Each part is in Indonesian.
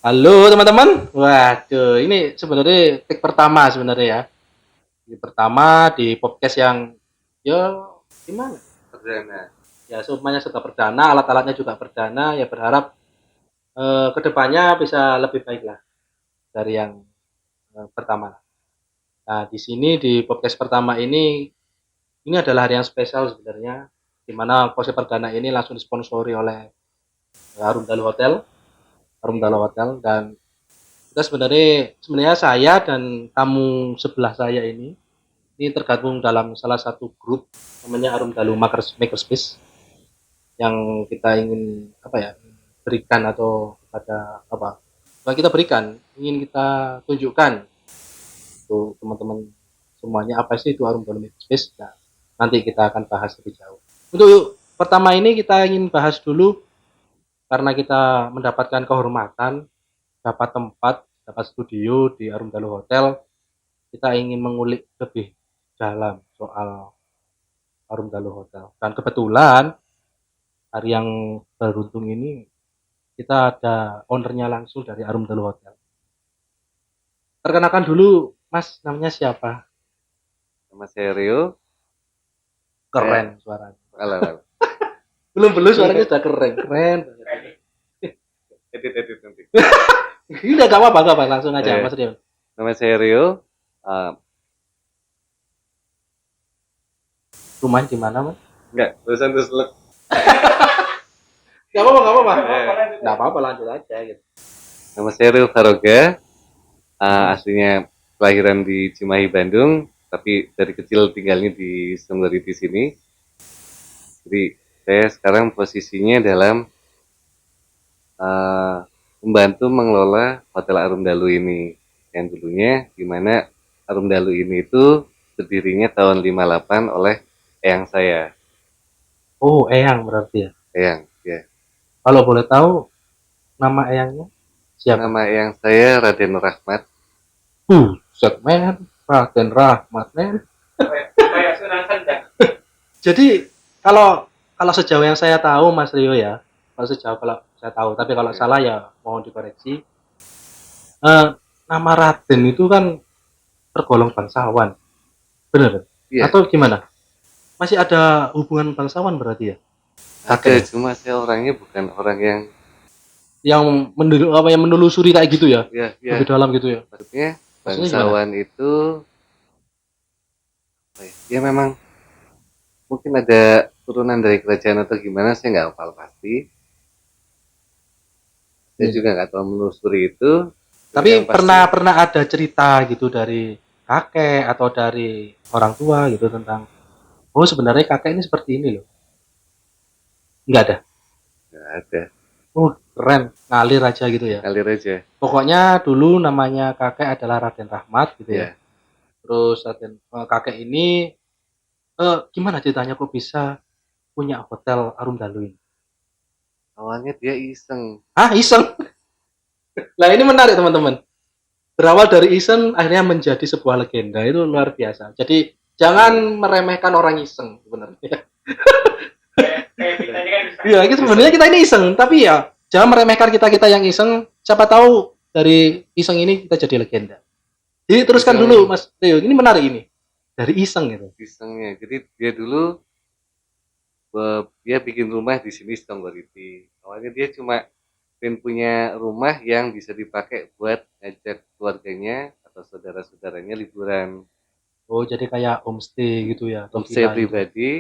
Halo teman-teman. Waduh, ini sebenarnya take pertama sebenarnya ya. Ini pertama di podcast yang ya gimana? Perdana. Ya semuanya sudah perdana, alat-alatnya juga perdana. Ya berharap kedepannya bisa lebih baik lah dari yang pertama. Nah di sini di podcast pertama ini adalah hari yang spesial sebenarnya, di mana podcast perdana ini langsung disponsori oleh Harum Dalu Hotel, Harum Dalu Hotel dan kita sebenarnya saya dan tamu sebelah saya ini tergabung dalam salah satu grup namanya Arum Dalu Makerspace yang kita ingin apa ya berikan atau ada apa bukan kita berikan, ingin kita tunjukkan untuk teman-teman semuanya apa sih itu Arum Dalu Makerspace. Nah, nanti kita akan bahas lebih jauh. Untuk pertama ini kita ingin bahas dulu karena kita mendapatkan kehormatan, dapat tempat, dapat studio di Arum Dalu Hotel. Kita ingin mengulik lebih dalam soal Harum Dalu Hotel. Dan kebetulan hari yang beruntung ini kita ada ownernya langsung dari Harum Dalu Hotel. Perkenalkan dulu, Mas, namanya siapa? Nama saya Rio. Keren Saya suaranya. alam. Belum belum suaranya sudah keren, keren. Edit nanti. Ini gak apa-apa, gak apa, langsung aja, Eh, Mas Rio. Nama saya Rio. Uh, Rumah di mana, Mas? enggak, terusan terus lu. Gak apa-apa, gak apa-apa. Eh, Gak apa-apa, lanjut aja gitu. Nama saya Rio Faroga. Aslinya kelahiran di Cimahi, Bandung, tapi dari kecil tinggalnya di Sunggeri di sini. Jadi saya sekarang posisinya dalam uh, membantu mengelola Hotel Arum Dalu ini. Yang dulunya di mana Arum Dalu ini itu berdirinya tahun 58 oleh eyang saya. Oh, Eyang berarti ya. Eyang, ya. Kalau boleh tahu nama Eyangnya siapa? Nama eyang saya Raden Rahmat. Segmen Raden Rahmat, men. Jadi kalau kalau sejauh yang saya tahu Mas Rio ya, kalau saya tahu, tapi kalau Ya, salah ya mohon dikoreksi. Eh, Nama Raden itu kan tergolong bangsawan, benar? iya, Atau gimana? Masih ada hubungan bangsawan berarti ya, ada. kakek ya? Cuma saya orangnya bukan orang yang, Yang menelusuri kayak gitu ya, ya, lebih ya. dalam gitu ya. Maksudnya Maksudnya gimana? bangsawan itu, apa ya? Ya memang mungkin ada turunan dari kerajaan atau gimana, saya nggak hafal pasti. Saya Iya. juga nggak tahu menelusuri itu. Yang Tapi pasti, pernah pernah ada cerita gitu dari kakek atau dari orang tua gitu tentang oh sebenarnya kakek ini seperti ini loh. Enggak ada. nggak ada. Keren, ngalir aja gitu ya. Ngalir aja. Pokoknya dulu namanya kakek adalah Raden Rahmat gitu ya. Ya, Terus kakek ini gimana ceritanya kok bisa punya hotel Arum Dalu ini? awalnya dia iseng. Ah, iseng. Nah, ini menarik teman-teman. Berawal dari iseng akhirnya menjadi sebuah legenda. Itu luar biasa. Jadi jangan Iya. meremehkan orang iseng sebenarnya. Iya, Iseng, kita sebenarnya iseng. kita ini iseng, tapi ya jangan meremehkan kita-kita yang iseng. Siapa tahu dari iseng ini kita jadi legenda. Jadi teruskan dulu Iseng, Mas Teo. Ini menarik ini. Dari iseng gitu. isengnya. Jadi dia dulu dia bikin rumah di sini Stonggoriti. Awalnya dia cuma pengen punya rumah yang bisa dipakai buat ngajak keluarganya atau saudara-saudaranya liburan. Oh, jadi kayak homestay gitu ya atau Homestay villa gitu. pribadi,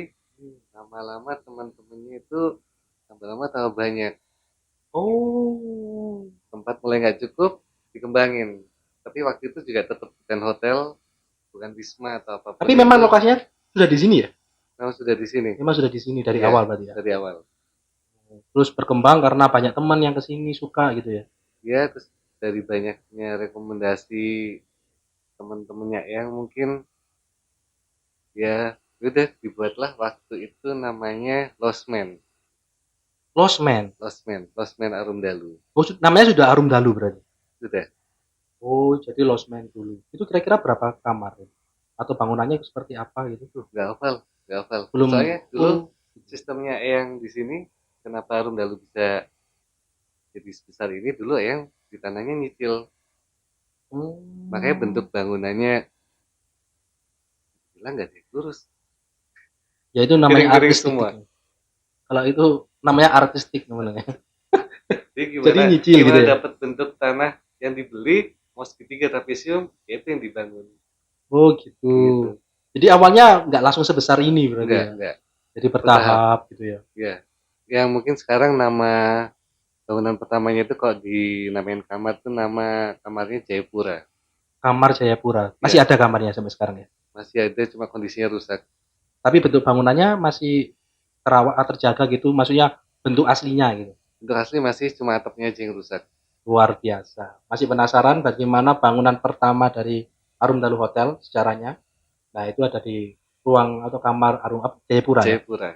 lama-lama teman-temannya itu lama-lama tambah banyak. Oh. Tempat mulai nggak cukup, dikembangin. Tapi waktu itu juga tetap bukan hotel, bukan wisma atau apapun Tapi memang itu. lokasinya sudah di sini ya? Memang sudah di sini. Memang sudah di sini dari Iya, awal berarti ya. dari awal. Terus berkembang karena banyak teman yang kesini suka gitu ya. Ya, terus dari banyaknya rekomendasi teman-temannya yang mungkin ya udah dibuatlah waktu itu namanya Losmen. Losmen. Losmen Arum Dalu. Oh, namanya sudah Arum Dalu berarti. Sudah. Oh, jadi Losmen dulu. Itu kira-kira berapa kamar ya? Atau bangunannya seperti apa gitu tuh? Nggak hafal, nggak hafal. Belum. Soalnya dulu Oh, sistemnya yang di sini kenapa Arum Dalu bisa jadi sebesar ini dulu yang di tanahnya nyicil. Makanya bentuk Hmm. bangunannya bilang nggak sih lurus, Ya itu namanya miring-miring artistik. semua. Kalau itu namanya artistik namanya. Jadi Jadi gimana nyicil gitu gimana ya. dapat bentuk tanah yang dibeli mau segitiga trapesium, ya itu yang dibangun Oh gitu. gitu. Jadi awalnya nggak langsung sebesar ini berarti ya. Enggak Jadi bertahap bertahap gitu ya. ya. Yang mungkin sekarang nama bangunan pertamanya itu kalau dinamain kamar tuh nama kamarnya Jayapura. Kamar Jayapura. Masih Ya, ada kamarnya sampai sekarang ya. masih ada cuma kondisinya rusak. Tapi bentuk bangunannya masih terawat terjaga gitu. Maksudnya bentuk aslinya gitu. Untuk asli masih cuma atapnya aja yang rusak. Luar biasa. Masih penasaran bagaimana bangunan pertama dari Arumdalu Hotel sejarahnya? Nah, itu ada di ruang atau kamar Arum Jayapura ya. Jayapura.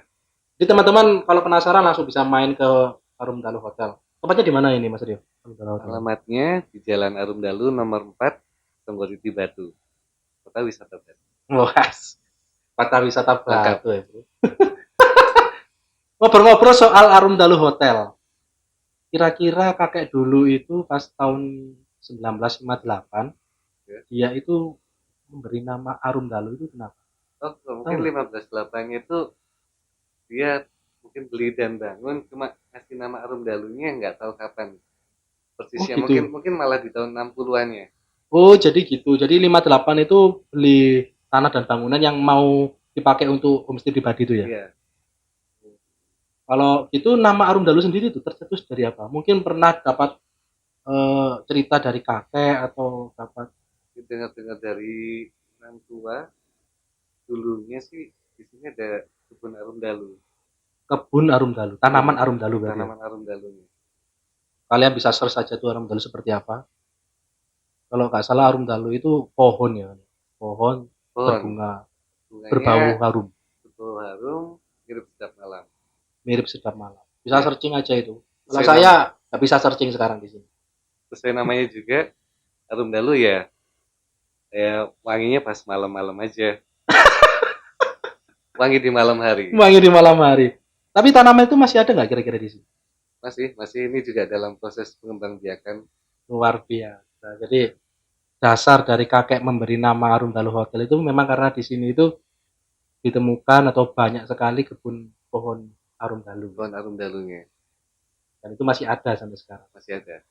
Jadi teman-teman kalau penasaran langsung bisa main ke Arumdalu Hotel. Tempatnya di mana ini Mas Rio? Arumdalu Hotel. Alamatnya di Jalan Arumdalu nomor 4, Songgoriti Batu, Kota Wisata Batu. Luas. Kota wisata Lengkap. Batu ya, Bro. Ngobrol-ngobrol soal Arumdalu Hotel. Kira-kira kakek dulu itu pas tahun 1958, Ya. dia itu memberi nama Arumdalu itu kenapa? Oh, Tahu mungkin nggak? 15.8 itu dia mungkin beli dan bangun cuma ngasih nama Arumdalunya nggak tahu kapan Oh persisnya. Mungkin gitu. mungkin malah di tahun 60-an-nya. Oh jadi gitu. Jadi 58 itu beli tanah dan bangunan yang mau dipakai untuk homestay pribadi itu ya. Iya, Kalau gitu nama Arumdalu sendiri itu tercetus dari apa? Mungkin pernah dapat cerita dari kakek atau dapat dengar-dengar dari orang tua dulunya sih di sini ada kebun Arumdalu, kebun Arumdalu, kebun tanaman Arumdalu berarti ya. tanaman Arumdalunya. Kalian bisa search saja tuh Arumdalu seperti apa. Kalau nggak salah Arumdalu itu pohon ya, pohon Pohon, berbunga, bunganya berbau harum, berbau harum, mirip sedap malam. mirip sedap malam. Bisa Ya, searching aja itu. Kalau sesuai nama, saya nggak bisa searching sekarang di sini. sesuai namanya juga Arumdalu ya. Ya wanginya pas malam-malam aja. Wangi di malam hari. Wangi di malam hari. Tapi tanaman itu masih ada nggak kira-kira di sini? Masih ini juga dalam proses pengembangbiakan. Luar biasa. Jadi dasar dari kakek memberi nama Arumdalu Hotel itu memang karena di sini itu ditemukan atau banyak sekali kebun pohon Arumdalu. Pohon Arumdalunya Dan itu masih ada sampai sekarang. masih ada.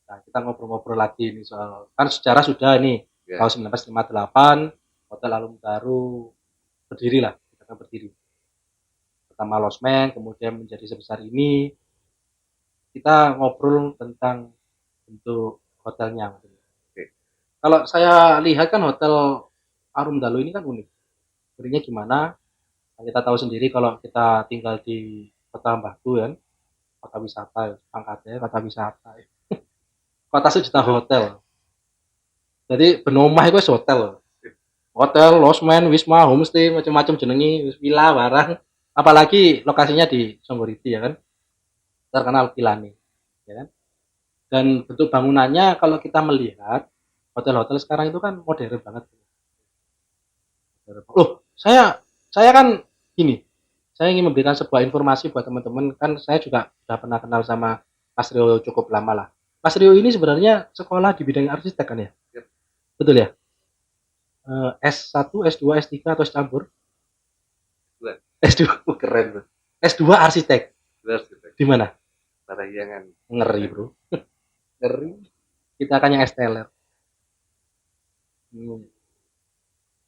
Nah, kita ngobrol-ngobrol lagi ini soal kan sejarah sudah ini Ya, tahun 1958 Hotel Arumdalu berdiri lah, kita berdiri. Pertama losmen, kemudian menjadi sebesar ini. Kita ngobrol tentang bentuk hotelnya. oke. Kalau saya lihat kan hotel Arumdalu ini kan unik. Berinya gimana? Nah, kita tahu sendiri kalau kita tinggal di Kota Batu kan, kota wisata, angkatnya kota wisata. Kota sejuta hotel. Jadi benomah itu hotel. Hotel, losmen, wisma, homestay, macam-macam jenengi, villa, barang. Apalagi lokasinya di Songgoriti ya kan, terkenal vilanya, ya kan. Dan bentuk bangunannya kalau kita melihat hotel-hotel sekarang itu kan modern banget. Loh, saya kan gini, saya ingin memberikan sebuah informasi buat teman-teman. Kan saya juga sudah pernah kenal sama Mas Rio cukup lama lah. Mas Rio ini sebenarnya sekolah di bidang arsitek kan ya? Yep. Betul ya? S1, S2, S3 atau campur? Dua, S2 keren bro. S2 arsitek. dua arsitek. Di mana? Parahyangan. Ngeri bro. Ngeri. Kita akan yang esteller.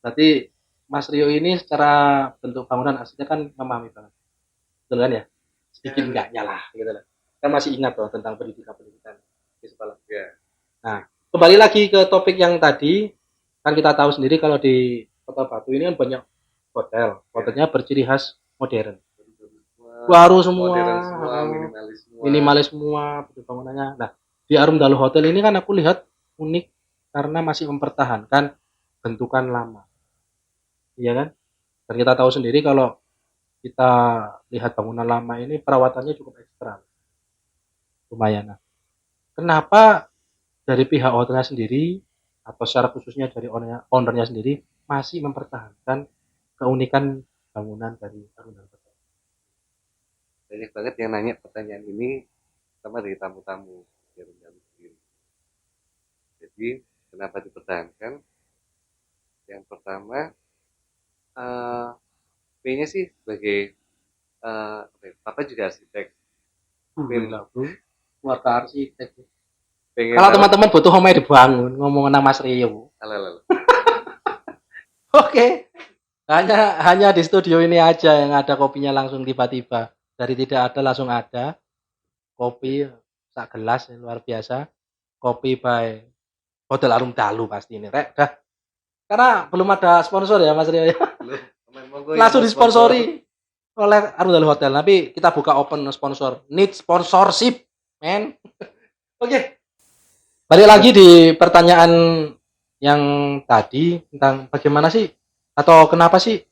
Berarti Mas Rio ini secara bentuk bangunan arsitek kan memahami banget. Betul kan ya? Sedikit enggaknya lah gitu lah. Kan masih ingat loh tentang pendidikan di sekolah. Ya. Nah, kembali lagi ke topik yang tadi. Kan kita tahu sendiri kalau di Kota Batu ini kan banyak hotel. Hotelnya berciri khas modern. Baru semua, Modern semua, minimalis semua. minimalis semua bentuk bangunannya. Nah, di Arumdalu Hotel ini kan aku lihat unik karena masih mempertahankan bentukan lama. Iya kan? Dan kita tahu sendiri kalau kita lihat bangunan lama ini perawatannya cukup ekstra. Lumayan. Nah, kenapa dari pihak hotelnya sendiri atau secara khususnya dari ownernya sendiri masih mempertahankan keunikan bangunan dari Arumdalu Hotel? Banyak banget yang nanya pertanyaan ini. sama dari tamu-tamu di Arung-Dalu sendiri. Jadi kenapa dipertahankan? Yang pertama, eh P-nya sih sebagai Papa juga arsitek. Alhamdulillah, Bro. Keluarga arsitek. Pengen Kalau apa? teman-teman butuh homenya dibangun, ngomong sama Mas Rio. Alah. Oke. Hanya di studio ini aja yang ada kopinya langsung tiba-tiba. Dari tidak ada langsung ada. Kopi sak gelas luar biasa. Kopi by Hotel Arung-Dalu pasti ini. Rek, dah. Karena belum ada sponsor ya Mas Rio ya. Langsung disponsori oleh Arung-Dalu Hotel. Tapi kita buka open sponsor. Need sponsorship, men. Oke. Balik lagi di pertanyaan yang tadi tentang bagaimana sih atau kenapa sih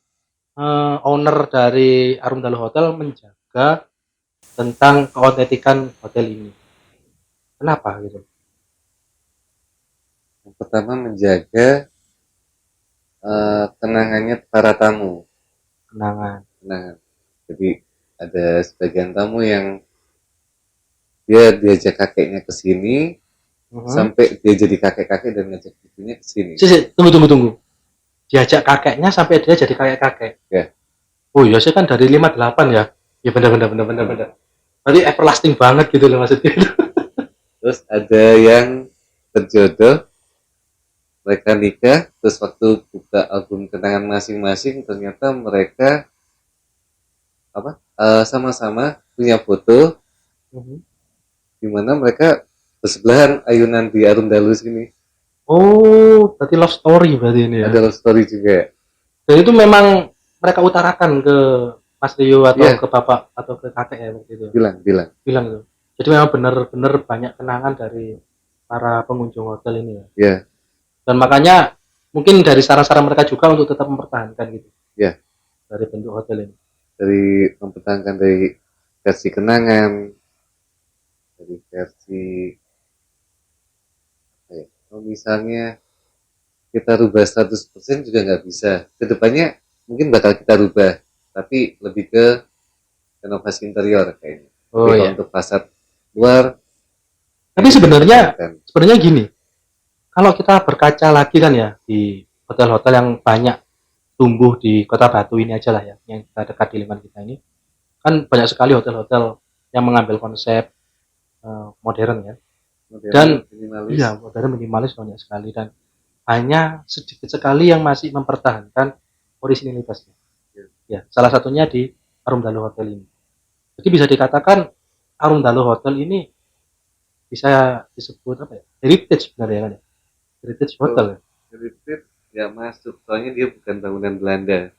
owner dari Arung-Dalu Hotel menjaga tentang keotentikan hotel ini. Kenapa gitu? Yang pertama menjaga kenangannya para tamu. Kenangan. Jadi ada sebagian tamu yang dia diajak kakeknya ke sini sampai dia jadi kakek-kakek dan ngajak cucunya ke sini. Tunggu. Diajak kakeknya sampai dia jadi kakek-kakek. Ya. Oh iya sih kan dari 58 ya. Ya benar. Berarti everlasting banget gitu loh maksudnya. Terus ada yang terjodoh, mereka nikah, terus waktu buka album kenangan masing-masing ternyata mereka sama-sama punya foto di mana mereka bersebelahan ayunan di Arung-Dalu sini. Oh, berarti love story berarti ini ya. Ada love story juga. Dan itu memang mereka utarakan ke Mas Rio atau ke bapak atau ke kakek ya waktu itu. Bilang itu. Jadi memang benar-benar banyak kenangan dari para pengunjung hotel ini ya. Iya. Dan makanya mungkin dari saran-saran mereka juga untuk tetap mempertahankan gitu. Iya. Dari bentuk hotel ini. Dari mempertahankan dari versi kenangan, dari versi kalau misalnya kita rubah 100% juga nggak bisa. Kedepannya mungkin bakal kita rubah, tapi lebih ke renovasi interior kayaknya. Oh iya. Untuk fasad luar. Tapi sebenarnya gini, kalau kita berkaca lagi kan ya di hotel-hotel yang banyak tumbuh di Kota Batu ini aja lah ya, yang kita dekat di lingkungan kita ini, kan banyak sekali hotel-hotel yang mengambil konsep modern ya. Dan minimalis. Iya, modern minimalis banyak sekali dan hanya sedikit sekali yang masih mempertahankan originalitasnya. Ya, salah satunya di Arung-Dalu Hotel ini. Jadi bisa dikatakan Arung-Dalu Hotel ini bisa disebut apa ya? Heritage sebenarnya kan ya. Heritage Hotel ya. Heritage nggak masuk, soalnya dia bukan bangunan Belanda.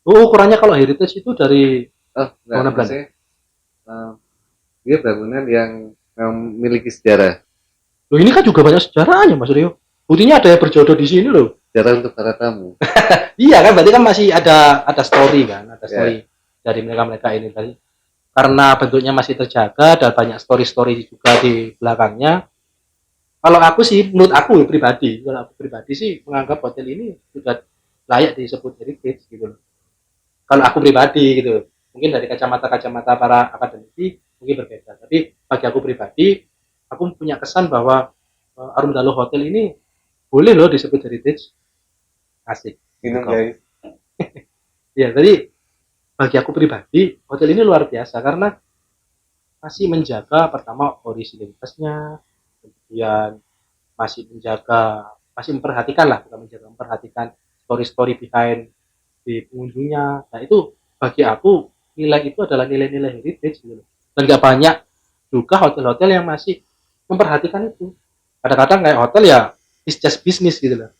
Oh, ukurannya kalau heritage itu dari bangunan Belanda. Dia bangunan yang memiliki sejarah. Loh, ini kan juga banyak sejarahnya Mas Rio. Buktinya ada yang berjodoh di sini loh. Sejarah untuk para tamu. Iya kan, berarti kan masih ada story kan, ada story dari mereka ini tadi. Karena bentuknya masih terjaga dan banyak story-story juga di belakangnya. Kalau aku sih, menurut aku pribadi, sih menganggap hotel ini sudah layak disebut heritage gitu loh. Kalau aku pribadi gitu, mungkin dari kacamata para akademisi mungkin berbeda. Tapi bagi aku pribadi, aku punya kesan bahwa Arung-Dalu Hotel ini boleh loh disebut heritage. Asik. Minum guys. Ya, jadi bagi aku pribadi, hotel ini luar biasa karena masih menjaga pertama originalitasnya, kemudian masih memperhatikan story-story behind di pengunjungnya. Nah itu bagi aku nilai itu adalah nilai-nilai heritage gitu. Dan gak banyak juga hotel-hotel yang masih memperhatikan itu. Kadang-kadang kayak hotel ya it's just business gitu loh.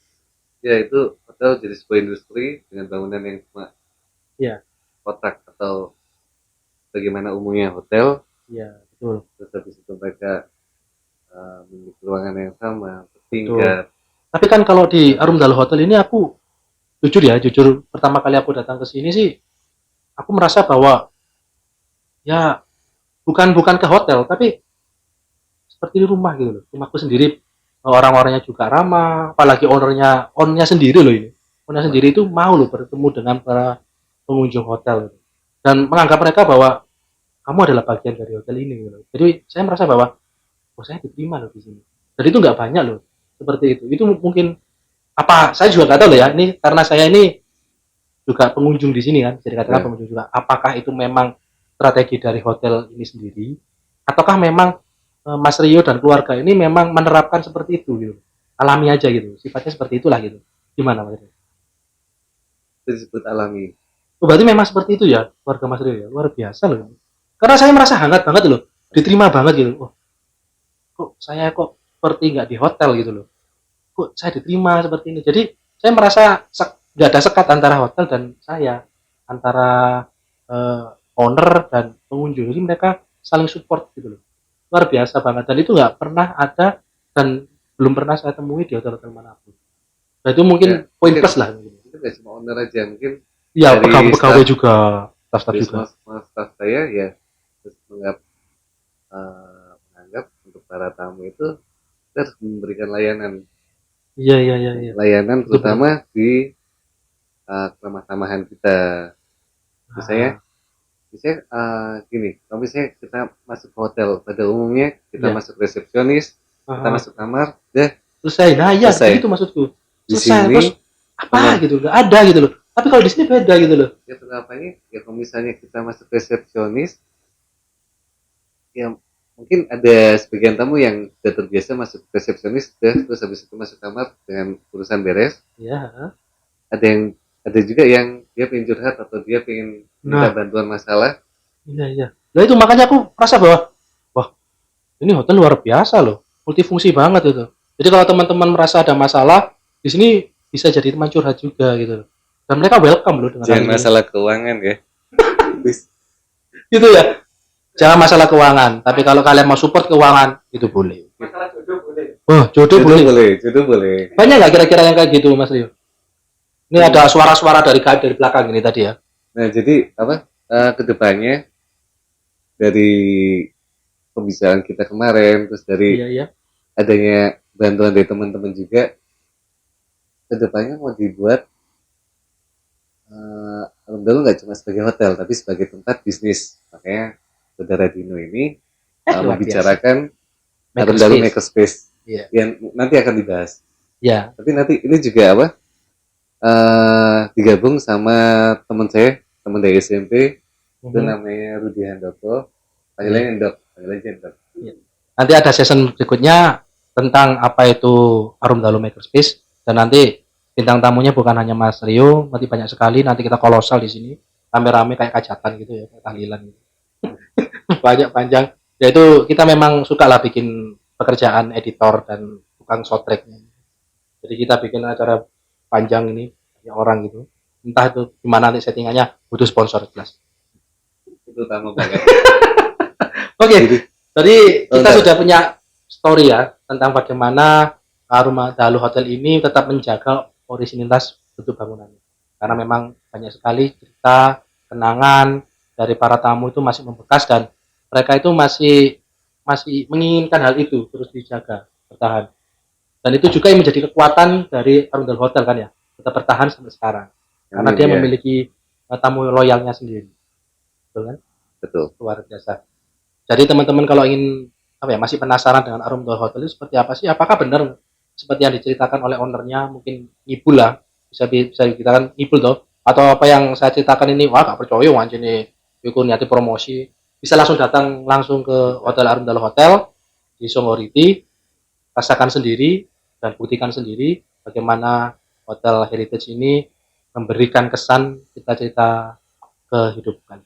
Ya itu hotel jadi sebuah industri dengan bangunan yang cuma kotak atau bagaimana umumnya hotel. Iya betul. Terus habis itu mereka memiliki ruangan yang sama, tingkat. Tapi kan kalau di Arung-Dalu Hotel ini aku jujur pertama kali aku datang ke sini sih aku merasa bahwa ya bukan ke hotel tapi seperti di rumah gitu loh. Rumahku sendiri, orang-orangnya juga ramah, apalagi ownernya sendiri loh ini. Ownernya sendiri itu mau loh bertemu dengan para pengunjung hotel gitu. Dan menganggap mereka bahwa kamu adalah bagian dari hotel ini gitu. Jadi saya merasa bahwa oh saya diterima loh di sini. Dan itu nggak banyak loh seperti itu. Itu mungkin apa saya juga nggak tahu loh ya. Ini karena saya ini juga pengunjung di sini kan, jadi katakan Ya, pengunjung juga. Apakah itu memang strategi dari hotel ini sendiri, ataukah memang Mas Rio dan keluarga ini memang menerapkan seperti itu gitu, alami aja gitu, sifatnya seperti itulah gitu. Gimana Mas Rio? itu disebut alami. Oh, berarti memang seperti itu ya keluarga Mas Rio ya, luar biasa loh. Karena saya merasa hangat banget loh, diterima banget gitu. Oh, kok saya kok seperti nggak di hotel gitu loh. Kok saya diterima seperti ini. Jadi saya merasa nggak ada sekat antara hotel dan saya, antara eh, owner dan pengunjung. Jadi mereka saling support gitu loh. Luar biasa banget. Dan itu nggak pernah ada dan belum pernah saya temui di hotel-hotel manapun. Nah itu Ya, mungkin poin mungkin plus lah. itu nggak cuma owner aja, mungkin Ya dari pegawai staff, juga, staff dari juga. semua staff saya ya terus menganggap untuk para tamu itu kita harus memberikan layanan, Iya iya iya iya. layanan Itu benar. terutama di keramah tamahan kita. Misalnya, Nah, gini, kalau misalnya kita masuk ke hotel, pada umumnya kita iya. masuk resepsionis, kita Aha. masuk kamar, deh Selesai. Nah iya begitu selesai. maksudku. Di Selesai sini terus apa benar. gitu, nggak ada gitu loh. Tapi kalau di sini beda gitu loh. Ya kenapanya? Ya kalau misalnya kita masuk resepsionis, ya mungkin ada sebagian tamu yang sudah terbiasa masuk resepsionis, terus habis itu masuk kamar dengan urusan beres. Ya. Ada yang ada juga yang dia pengen curhat atau dia pengen minta Nah, bantuan masalah. iya iya. Nah itu makanya aku merasa bahwa wah ini hotel luar biasa loh, multifungsi banget itu. Jadi kalau teman-teman merasa ada masalah di sini bisa jadi teman curhat juga gitu loh. Dan mereka welcome loh dengan hal Jangan ini. masalah keuangan ya. Gitu ya. Jangan masalah keuangan, tapi kalau kalian mau support keuangan itu boleh. Masalah jodoh boleh. Oh jodoh Jodoh boleh. boleh, jodoh boleh. Banyak nggak kira-kira yang kayak gitu Mas Rio? Ini ada suara-suara dari dari belakang ini tadi ya. Nah, jadi apa? Kedepannya dari pembicaraan kita kemarin, terus dari Iya iya. adanya bantuan dari teman-teman juga, kedepannya mau dibuat Alun-Alun nggak cuma sebagai hotel, tapi sebagai tempat bisnis. Makanya saudara Dino ini Luar biasa. membicarakan Alun-Alun Makerspace. Makerspace Iya. yang nanti akan dibahas. Ya. Tapi nanti ini juga apa? Digabung sama teman saya, teman dari SMP, itu Mhm. namanya Rudi Handoko, Iya. panggilannya Endok, panggilannya Endok. Iya. Nanti ada season berikutnya tentang apa itu Arum Dalu Makerspace dan nanti bintang tamunya bukan hanya Mas Rio, nanti banyak sekali. Nanti kita kolosal di sini, rame-rame kayak kajatan gitu ya, kayak tahlilan gitu. Banyak panjang. Ya itu kita memang suka lah bikin pekerjaan editor dan tukang soundtracknya. Jadi kita bikin acara panjang ini banyak orang gitu. Entah itu gimana nanti settingannya, butuh sponsor jelas. Itu utama banget. Oke, Jadi, tadi kita bentar. sudah punya story ya tentang bagaimana Rumah Dalu Hotel ini tetap menjaga orisinilitas bentuk bangunannya. Karena memang banyak sekali cerita, kenangan dari para tamu itu masih membekas dan mereka itu masih masih menginginkan hal itu terus dijaga, bertahan. Dan itu juga yang menjadi kekuatan dari Arundel Hotel kan ya, tetap bertahan sampai sekarang. Karena Amin dia ya, memiliki tamu loyalnya sendiri, betul kan? betul. Luar biasa. Jadi teman-teman kalau ingin apa ya masih penasaran dengan Arundel Hotel itu seperti apa sih? Apakah benar seperti yang diceritakan oleh ownernya? Mungkin ngibul lah, bisa dikatakan ngibul toh. Atau apa yang saya ceritakan ini, wah gak percaya wancin ini, ikut niati promosi. Bisa langsung datang langsung ke Hotel Arundel Hotel di Songoriti, rasakan sendiri dan buktikan sendiri bagaimana Hotel Heritage ini memberikan kesan cita-cita kehidupan.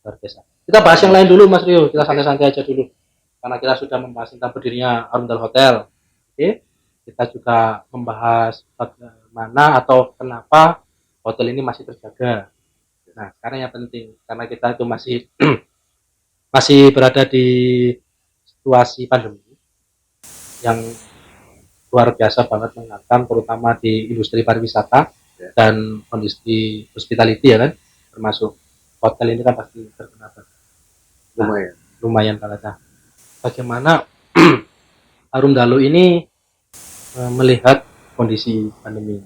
Luar biasa. Kita bahas yang Amin. lain dulu Mas Rio, kita Oke, santai-santai aja dulu. Karena kita sudah membahas tentang berdirinya Arundel Hotel. Oke, kita juga membahas bagaimana atau kenapa hotel ini masih terjaga. Nah, sekarang yang penting karena kita itu masih masih berada di situasi pandemi yang luar biasa banget mengatakan terutama di industri pariwisata ya, dan kondisi hospitality ya kan termasuk hotel ini kan pasti terkena. Nah, lumayan. lumayan banget. Nah, bagaimana Arum Dalu ini melihat kondisi pandemi?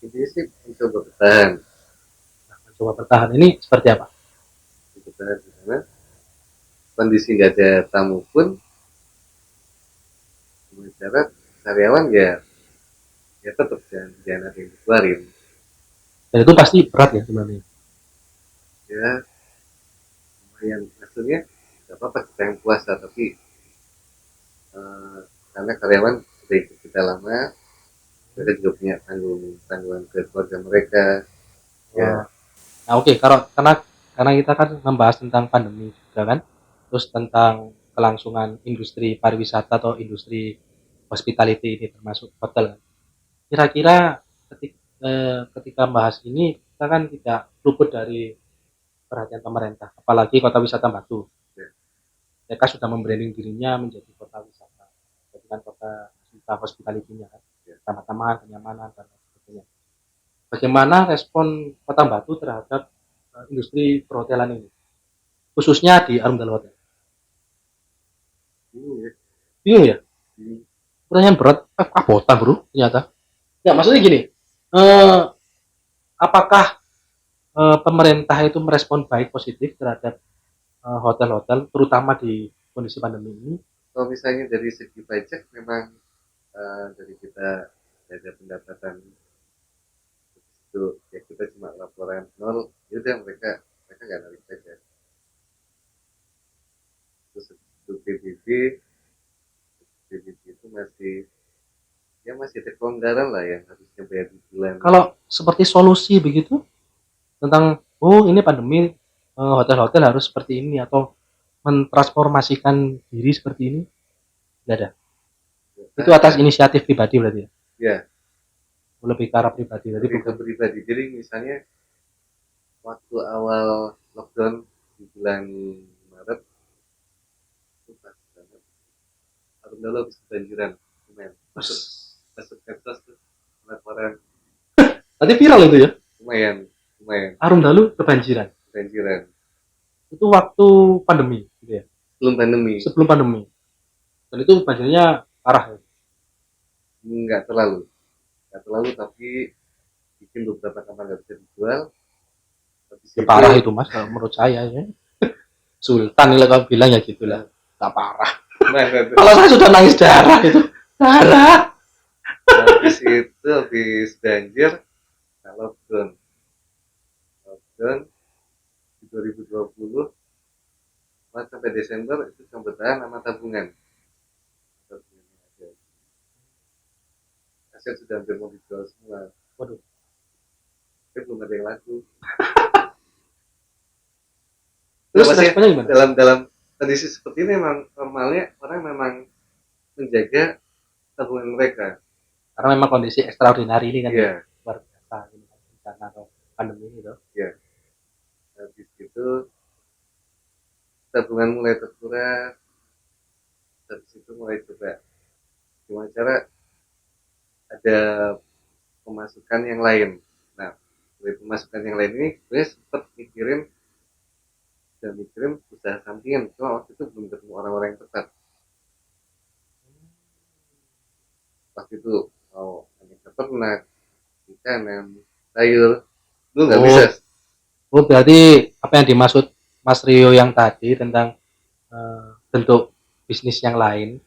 Ini sih mencoba bertahan. Nah, mencoba bertahan ini seperti apa? usaha di sana, kondisi nggak ada tamu pun, dengan syarat karyawan ya tetap jangan ada yang dikeluarin. Dan itu pasti berat ya sebenarnya. Ya lumayan, maksudnya nggak apa-apa kita yang puasa, tapi karena karyawan sudah ikut kita lama, mereka juga punya tanggungan ke keluarga mereka. Ya. Nah, oke, karena kita kan membahas tentang pandemi juga kan, terus tentang kelangsungan industri pariwisata atau industri hospitality ini termasuk hotel. Kira-kira ketika membahas ini kita kan tidak luput dari perhatian pemerintah, apalagi Kota Wisata Batu. Ya. Mereka sudah membranding dirinya menjadi kota wisata, jadi kan kota wisata hospitality-nya kan, ramah-tamah, kenyamanan dan sebagainya. Bagaimana respon Kota Batu terhadap industri perhotelan ini, khususnya di Arumdal Hotel? Bingung ya? Pertanyaan berat, abotan bro, ternyata. Ya, maksudnya gini, apakah pemerintah itu merespon baik positif terhadap hotel-hotel, terutama di kondisi pandemi ini? Kalau misalnya dari segi pajak, memang dari kita ada pendapatan itu ya kita cuma laporan nol, ya udah mereka nggak narik pajak. Terus untuk PBB itu masih ada kelonggaran lah yang harusnya bayar di bulan. Kalau seperti solusi begitu tentang ini pandemi, hotel-hotel harus seperti ini atau mentransformasikan diri seperti ini, nggak ada. Itu atas inisiatif pribadi berarti ya? Ya. Lebih ke arah pribadi. Lebih ke pribadi. Jadi misalnya waktu awal lockdown di bulan Maret itu pas banget, Arumdalo habis kebanjiran, masuk medsos tuh laporan. Nanti viral itu ya? Lumayan. Arumdalo kebanjiran. Itu waktu pandemi, gitu ya? Sebelum pandemi. Dan itu banjirnya parah ya? Nggak terlalu, tapi bikin beberapa kamar nggak bisa dijual. Ya, parah itu mas, menurut saya ya. Sultan nih kalau bilang ya gitulah, tak parah. Kalau saya sudah nangis darah itu, darah. Habis banjir, lockdown di 2020 sampai Desember itu cuma bertahan sama tabungan. Aset sudah hampir mau dijual semua. Waduh. Tapi belum ada yang laku. Terus responnya gimana? Dalam kondisi seperti ini memang normalnya orang memang menjaga tabungan mereka. Karena memang kondisi ekstraordinari ini kan luar biasa ini karena pandemi itu. Iya. Habis itu tabungan mulai terkuras. Habis itu mulai coba gimana cara ada pemasukan yang lain. Nah, dari pemasukan yang lain ini gue sempat mikirin usaha sampingan, cuma waktu itu belum ketemu orang-orang yang tepat. Waktu itu hanya peternak, ikan, sayur, lu nggak bisa. Berarti apa yang dimaksud Mas Rio yang tadi tentang bentuk bisnis yang lain,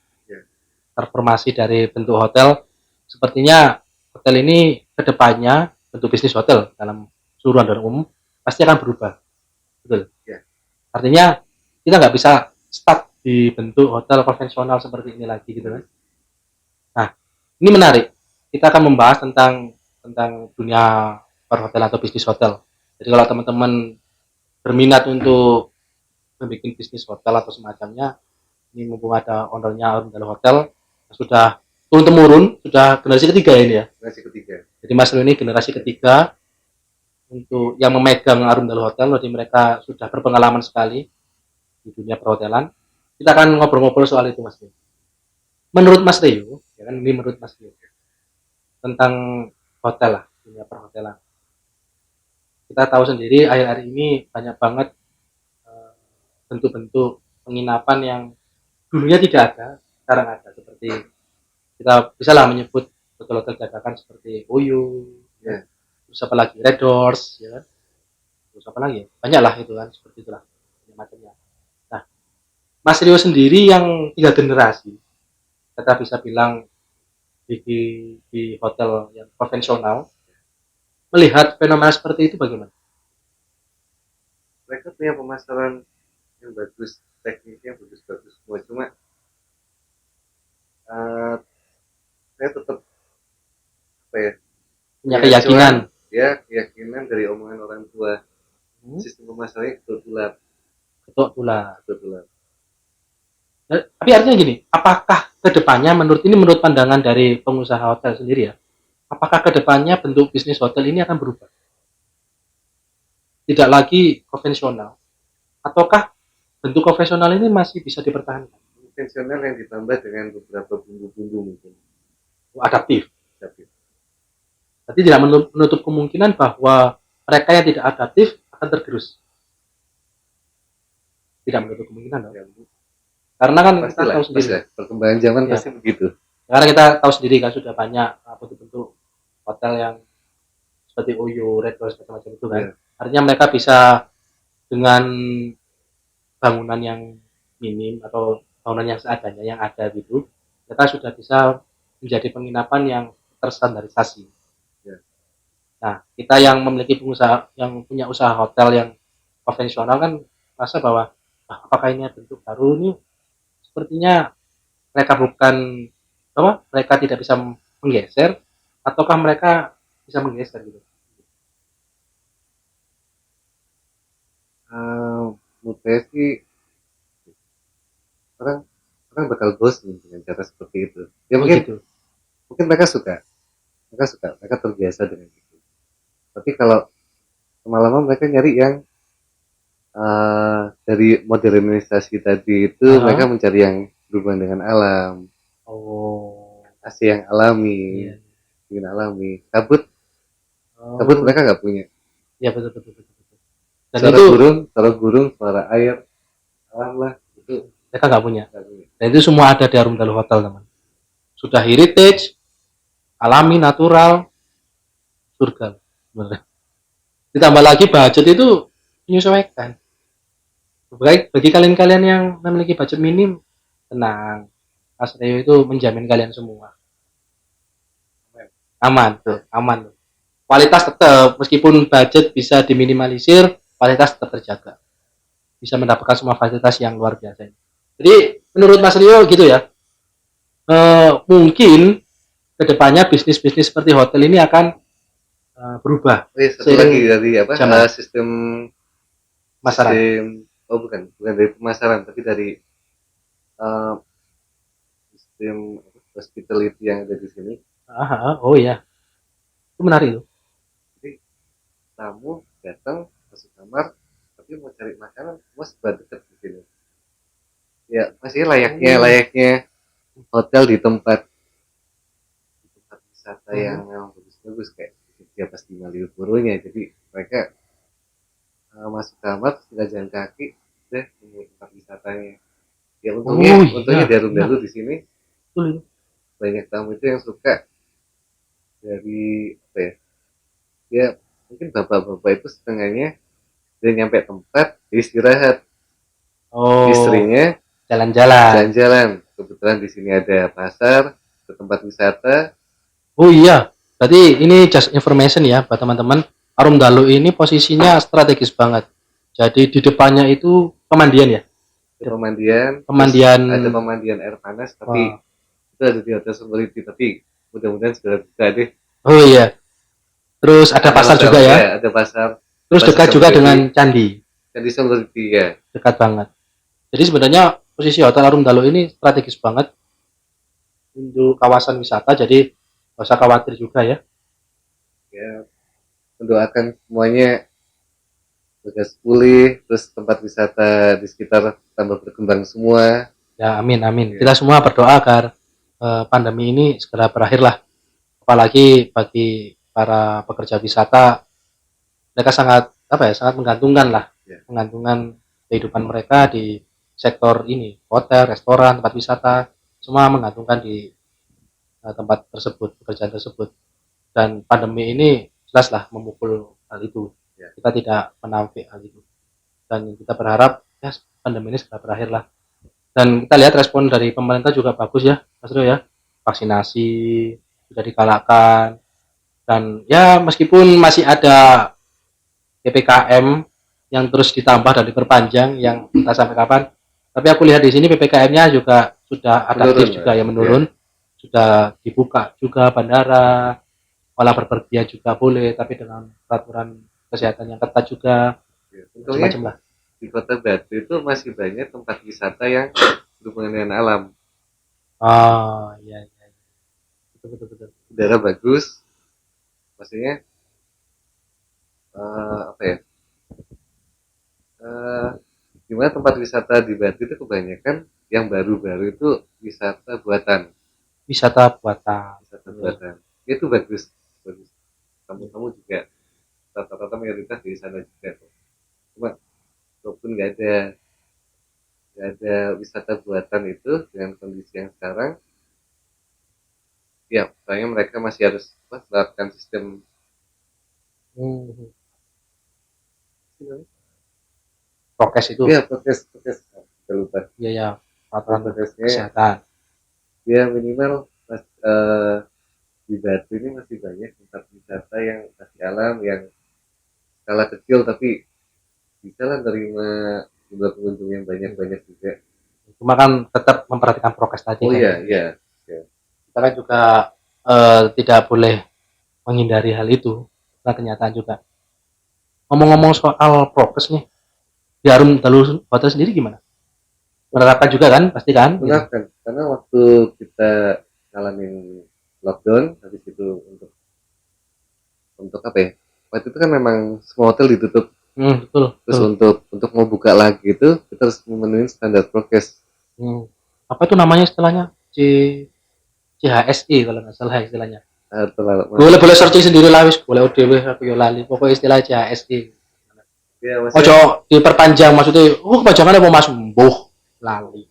transformasi dari bentuk hotel, sepertinya hotel ini kedepannya bentuk bisnis hotel dalam seluruh dan umum pasti akan berubah, betul? Ya. Artinya kita nggak bisa stuck di bentuk hotel konvensional seperti ini lagi gitu kan? Nah, ini menarik. Kita akan membahas tentang dunia perhotelan atau bisnis hotel. Jadi kalau teman-teman berminat untuk membuat bisnis hotel atau semacamnya, ini mumpung ada ownernya Arumdalo Hotel, sudah turun temurun, sudah generasi ketiga ini ya. Generasi ketiga. Jadi Mas Rio ini generasi ketiga untuk yang memegang Arumdalo Hotel. Jadi mereka sudah berpengalaman sekali di dunia perhotelan. Kita akan ngobrol-ngobrol soal itu Mas Rio. Menurut Mas Rio, ya kan ini menurut Mas Rio tentang hotel lah, dunia perhotelan. Kita tahu sendiri akhir-akhir ini banyak banget bentuk-bentuk penginapan yang dulunya tidak ada, sekarang ada. Seperti kita bisa lah menyebut hotel-hotel dadakan seperti Oyo, ya. Terus apa lagi, Red Doors, ya kan? Terus apa lagi? Banyak lah itu kan, seperti itulah. macam-macamnya. Nah, Mas Rio sendiri yang 3 generasi, kita bisa bilang di hotel yang konvensional, melihat fenomena seperti itu bagaimana? Mereka punya pemasaran yang bagus, tekniknya bagus-bagus semua. Cuma uh, saya tetap apa ya, Punya punya keyakinan. acuan ya, keyakinan dari omongan orang tua. Hmm, Sistem pemasarannya kebetulan betul pula. kebetulan. Tapi artinya gini, apakah kedepannya menurut pandangan dari pengusaha hotel sendiri ya, apakah kedepannya bentuk bisnis hotel ini akan berubah? Tidak lagi konvensional, ataukah bentuk konvensional ini masih bisa dipertahankan? Konvensional yang ditambah dengan beberapa bumbu-bumbu mungkin. Adaptif. Tapi Berarti tidak menutup kemungkinan bahwa mereka yang tidak adaptif akan tergerus. Tidak menutup kemungkinan dong. ya, Karena kan kita pastilah, tahu sendiri. pastilah. Perkembangan zaman Ya. pasti begitu. Karena kita tahu sendiri kan sudah banyak bentuk-bentuk hotel yang seperti Oyo, Red Rose macam-macam itu kan. Ya. Artinya mereka bisa dengan bangunan yang minim atau bangunan yang seadanya yang ada gitu, mereka sudah bisa menjadi penginapan yang terstandarisasi. Ya. Nah, kita yang memiliki pengusaha yang punya usaha hotel yang konvensional kan merasa bahwa apakah ini bentuk baru ini sepertinya mereka bukan apa mereka tidak bisa menggeser ataukah mereka bisa menggeser gitu. Menurut saya sih orang orang bakal bosan dengan cara seperti itu. Ya mungkin Gitu. mungkin mereka terbiasa dengan itu. Tapi kalau lama-lama mereka nyari yang dari modernisasi tadi itu mereka mencari yang berhubungan dengan alam. Oh, AC yang alami, dengan alami. Kabut mereka nggak punya. Ya betul betul betul. Dan suara itu gurung, suara air, alam lah itu mereka nggak punya. nggak punya. Dan itu semua ada di Arumdalu Hotel teman. Sudah heritage, alami, natural, surga. Bener. Ditambah lagi budget itu menyesuaikan. Baik bagi kalian-kalian yang memiliki budget minim, tenang. Mas Rio itu menjamin kalian semua. Aman tuh, aman tuh. Kualitas tetap, meskipun budget bisa diminimalisir, kualitas tetap terjaga. Bisa mendapatkan semua fasilitas yang luar biasa. Jadi menurut Mas Rio gitu ya, mungkin kedepannya bisnis-bisnis seperti hotel ini akan berubah. Satu lagi dari apa? Sistem pemasaran. Oh bukan dari pemasaran, tapi dari sistem hospitality yang ada di sini. Oh iya, itu menarik loh. Jadi tamu datang masuk kamar, tapi mau cari makanan, mas dekat di sini. Ya masih layaknya hotel di tempat wisata yang memang bagus-bagus kayak dia pasti Malioboro-nya. Jadi mereka masuk kamar tinggal jalan kaki deh ke tempat wisatanya. Ya untungnya di Arumdalu di sini banyak tamu itu yang suka dari apa ya? Ya mungkin bapak-bapak itu setengahnya dia nyampe tempat istirahat. Istrinya jalan-jalan. Kebetulan di sini ada pasar, ke tempat wisata. Oh iya, berarti ini just information ya buat teman-teman. Arumdalu ini posisinya strategis banget. Jadi di depannya itu pemandian ya. Pemandian. Ada pemandian air panas, tapi itu ada di hotel Sumberiti. Tapi mudah-mudahan segera buka deh. Oh iya. Terus ada pasar juga ya. Ada pasar. Terus dekat juga dengan candi. Candi Sumberiti ya. Dekat banget. Jadi sebenarnya posisi hotel Arumdalu ini strategis banget untuk kawasan wisata. Jadi nggak usah khawatir juga ya. Ya, mendoakan semuanya bekas pulih, terus tempat wisata di sekitar tambah berkembang semua. Ya amin amin. Ya. Kita semua berdoa agar pandemi ini segera berakhir lah. Apalagi bagi para pekerja wisata, mereka sangat sangat menggantungkan lah, menggantungkan kehidupan mereka di sektor ini, hotel, restoran, tempat wisata, semua menggantungkan di tempat tersebut, pekerjaan tersebut. Dan pandemi ini jelaslah memukul hal itu. Kita tidak menampik hal itu. Dan kita berharap ya pandemi ini segera berakhir lah. Dan kita lihat respon dari pemerintah juga bagus ya, Mas Rio ya. Vaksinasi sudah digalakkan dan ya meskipun masih ada PPKM yang terus ditambah dan diperpanjang yang entah sampai kapan. Tapi aku lihat di sini PPKM-nya juga sudah adaptif juga ya menurun. Sudah dibuka juga bandara, olah berpergian juga boleh tapi dengan peraturan kesehatan yang ketat juga macam-macam lah. Di Kota Batu itu masih banyak tempat wisata yang berhubungan dengan alam. Oh iya iya. Betul betul betul. Udara bagus, maksudnya apa ya? Gimana tempat wisata di Batu itu kebanyakan yang baru-baru itu wisata buatan. Wisata buatan. Wisata buatan. Itu bagus, bagus. Kamu juga rata-rata mayoritas di sana juga. Cuma walaupun nggak ada wisata buatan itu dengan kondisi yang sekarang, ya makanya mereka masih harus menerapkan sistem Prokes itu. ya prokes lupa Iya ya, peraturan kesehatan. Ya minimal di Batu ini masih banyak tempat wisata yang masih alam yang skala kecil tapi bisa lah menerima jumlah pengunjung yang banyak juga. Cuma kan tetap memperhatikan prokes tadi. Oh iya iya. Kita kan juga tidak boleh menghindari hal itu. Nah kenyataan juga. Ngomong-ngomong soal prokes nih, di Harum Dalu Hotel sendiri gimana? Menerapkan juga kan, pasti kan? Menerapkan, karena waktu kita ngalamin lockdown, habis itu untuk apa ya? Waktu itu kan memang semua hotel ditutup. Betul. Terus untuk mau buka lagi itu kita harus memenuhi standar prokes. Apa itu namanya istilahnya? CHSI kalau nggak salah istilahnya. Boleh searching sendiri lah wis, boleh ODW aku yo lali. Pokoknya istilah CHSI. Ya, ojo diperpanjang maksudnya, kepanjangannya mau Mas Mbuh lali.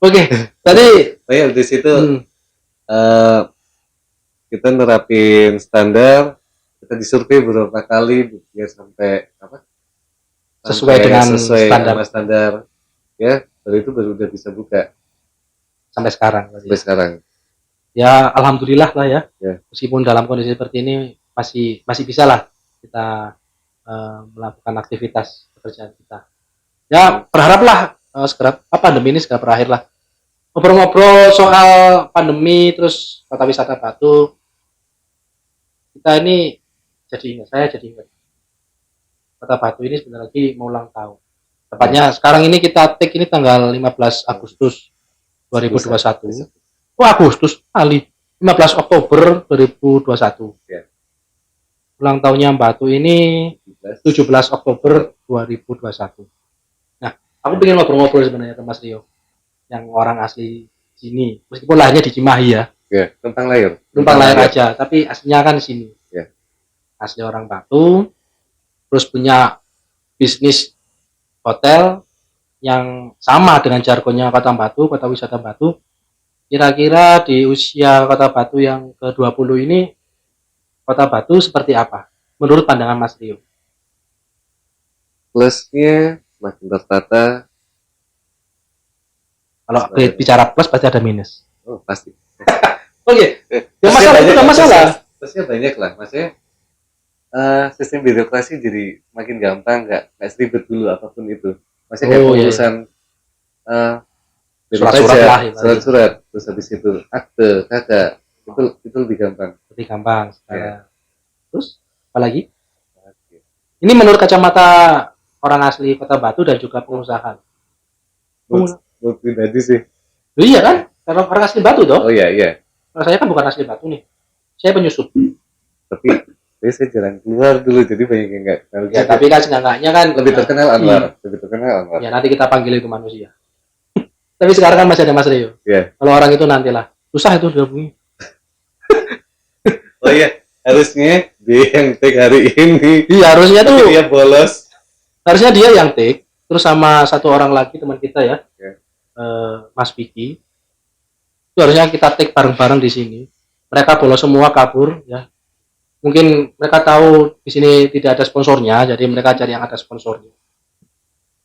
Oke, tadi di situ kita nerapin standar, kita disurvei beberapa kali biar sampai apa? Sesuai dengan standar. Ya, dari itu baru udah bisa buka. Sampai sekarang. Sampai sekarang. Ya alhamdulillah lah ya. Meskipun dalam kondisi seperti ini masih bisa lah kita melakukan aktivitas pekerjaan kita. Ya berharaplah segera pandemi ini segera berakhir lah. Ngobrol-ngobrol soal pandemi terus kota wisata Batu, kita ini saya jadi ingat kota Batu ini sebentar lagi mau ulang tahun. Tepatnya sekarang ini kita take ini tanggal 15 Agustus 2021. Agustus kali 15 Oktober 2021. Ulang tahunnya Batu ini 17 Oktober 2021. Nah, aku pengen ngobrol-ngobrol sebenarnya ke Mas Rio yang orang asli sini, meskipun lahirnya di Cimahi ya. Numpang lahir aja, tapi aslinya kan di sini. Asli orang Batu, terus punya bisnis hotel yang sama dengan jargonnya Kota Batu, Kota Wisata Batu. Kira-kira di usia Kota Batu yang ke-20 ini, Kota Batu seperti apa? Menurut pandangan Mas Rio? Plusnya makin tertata. Kalau bicara plus pasti ada minus. Oh pasti. Oke. Yang masalah itu nggak masalah. Plusnya banyak lah, maksudnya sistem birokrasi jadi makin gampang, nggak seribet dulu apapun itu. Maksudnya kayak urusan surat-surat, terus habis itu akte, kakak, itu lebih gampang. Lebih gampang. Terus apa lagi? Ini menurut kacamata orang asli Kota Batu dan juga pengusaha. Menurut pribadi sih. Iya kan? Karena orang asli Batu dong. Oh iya. Karena saya kan bukan asli Batu nih. Saya penyusup. Tapi saya jarang keluar dulu, jadi banyak yang nggak kenal. Ya tapi kan seenggaknya kan lebih terkenal Anwar. Ya nanti kita panggil itu manusia. Tapi sekarang kan masih ada Mas Rio. Kalau orang itu nantilah. Susah itu dihubungi. Oh iya, harusnya dia yang take hari ini. Iya, harusnya tuh dia bolos. Harusnya dia yang take, terus sama satu orang lagi teman kita ya. Mas Vicky. Itu harusnya kita take bareng-bareng di sini. Mereka bolos semua kabur ya. Mungkin mereka tahu di sini tidak ada sponsornya, jadi mereka cari yang ada sponsornya.